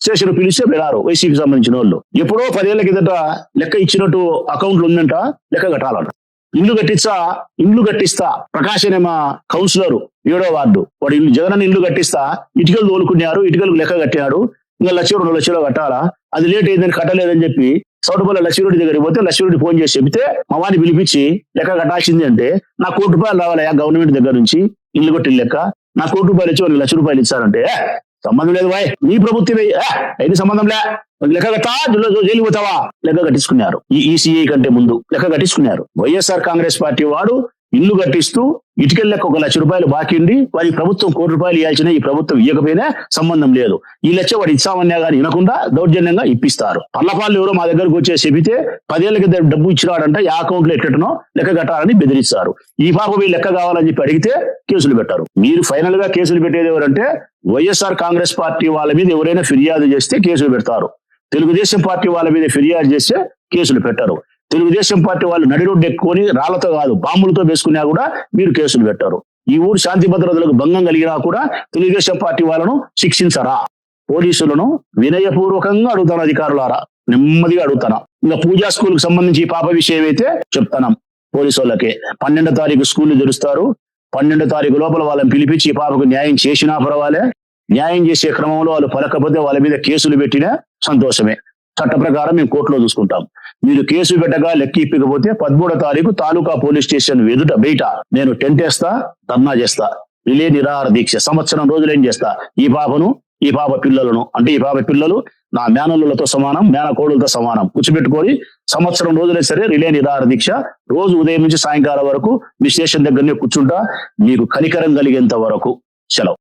స్టేషన్ పిలిస్తే వెళ్ళారు వైసీపీకి సంబంధించిన వాళ్ళు. ఎప్పుడో 10 ఏళ్ల కిందట లెక్క ఇచ్చినట్టు అకౌంట్లు ఉందంట, లెక్క కట్టాలంట. ఇండ్లు కట్టిస్తా ప్రకాష్ అనే మా కౌన్సిలర్ 7వ వార్డు, వాడు జగన్ ఇల్లు కట్టిస్తా ఇటుకలు తోలుకున్నారు, ఇటుకలకు లెక్క కట్టినాడు. ఇంకా 1,00,000 2 లక్షలు కట్టాలా, అది లేట్ అయిందని కట్టలేదని చెప్పి సౌటుపల్లి లక్ష్మీరెడ్డి దగ్గరికి పోతే లక్ష్మీరెడ్డి ఫోన్ చేసి చెబితే మా వాడిని పిలిపించి లెక్క కట్టాల్సింది అంటే నాకు ₹1,00,000 రావాలయా గవర్నమెంట్ దగ్గర నుంచి ఇల్లు కొట్టిన లెక్క. నాకు ₹1,00,000 ఇచ్చి వాడికి ₹1,00,000 ఇచ్చారంటే సంబంధం లేదు బాయ్, నీ ప్రభుత్వమే, అయితే సంబంధం లే, లెక్క కట్టా, జైలు పోతావా, లెక్క కట్టించుకున్నారు. ఈ ఈసీఐ కంటే ముందు లెక్క కట్టించుకున్నారు. వైఎస్ఆర్ కాంగ్రెస్ పార్టీ వాడు ఇల్లు కట్టిస్తూ ఇటుకల లెక్క ₹1,00,000 బాకీ ఉండి వారి ప్రభుత్వం ₹1,00,00,000 ఇవ్వాల్సిన ఈ ప్రభుత్వం ఇవ్వకపోయినా సంబంధం లేదు. ఈ లెచ్చ వాడు ఇచ్చామన్నా కానీ వినకుండా దౌర్జన్యంగా ఇప్పిస్తారు. పల్లపాళ్ళు ఎవరో మా దగ్గరకు వచ్చే చెబితే 10 ఏళ్ళ కింద డబ్బు ఇచ్చినాడంటే ఆ అకౌంట్ లో ఎట్టనో లెక్క కట్టాలని బెదిరిస్తారు. ఈ పాప పోయి లెక్క కావాలని చెప్పి అడిగితే కేసులు పెట్టారు. మీరు ఫైనల్ గా కేసులు పెట్టేది ఎవరంటే వైఎస్ఆర్ కాంగ్రెస్ పార్టీ వాళ్ళ మీద ఎవరైనా ఫిర్యాదు చేస్తే కేసులు పెడతారు. తెలుగుదేశం పార్టీ వాళ్ళ మీద ఫిర్యాదు చేస్తే కేసులు పెట్టరు. తెలుగుదేశం పార్టీ వాళ్ళు నడి రోడ్డు ఎక్కుకొని రాళ్లతో కాదు బాంబులతో వేసుకున్నా కూడా మీరు కేసులు పెట్టారు. ఈ ఊరు శాంతి భద్రతలకు భంగం కలిగినా కూడా తెలుగుదేశం పార్టీ వాళ్ళను శిక్షించరా? పోలీసులను వినయపూర్వకంగా అడుగుతాను, అధికారులారా నెమ్మదిగా అడుగుతాను. ఇంకా పూజా స్కూల్ కి సంబంధించి ఈ పాప విషయం అయితే చెప్తాను. పోలీసు వాళ్ళకి 12వ తారీఖు స్కూల్ తెరుస్తారు. 12వ తారీఖు లోపల వాళ్ళని పిలిపించి ఈ పాపకు న్యాయం చేసినా పర్వాలే. న్యాయం చేసే క్రమంలో వాళ్ళు పలకపోతే వాళ్ళ మీద కేసులు పెట్టినా సంతోషమే. చట్ట ప్రకారం మేము కోర్టులో చూసుకుంటాం. మీరు కేసు పెట్టగా లెక్క ఇప్పకపోతే 13వ తారీఖు తాలూకా పోలీస్ స్టేషన్ బయట నేను టెంట్ వేస్తా, ధర్నా చేస్తా, రిలే నిరాహార దీక్ష సంవత్సరం రోజులు ఏం చేస్తా. ఈ పాపను, ఈ పాప పిల్లలను, అంటే ఈ పాప పిల్లలు నా మేనల్లులతో సమానం, మేనకోడులతో సమానం కూర్చోబెట్టుకొని సంవత్సరం రోజులే సరే రిలే నిరాహార దీక్ష రోజు ఉదయం నుంచి సాయంకాలం వరకు మీ స్టేషన్ దగ్గరనే కూర్చుంటా. మీకు కనికరం కలిగేంత వరకు. సెలవు.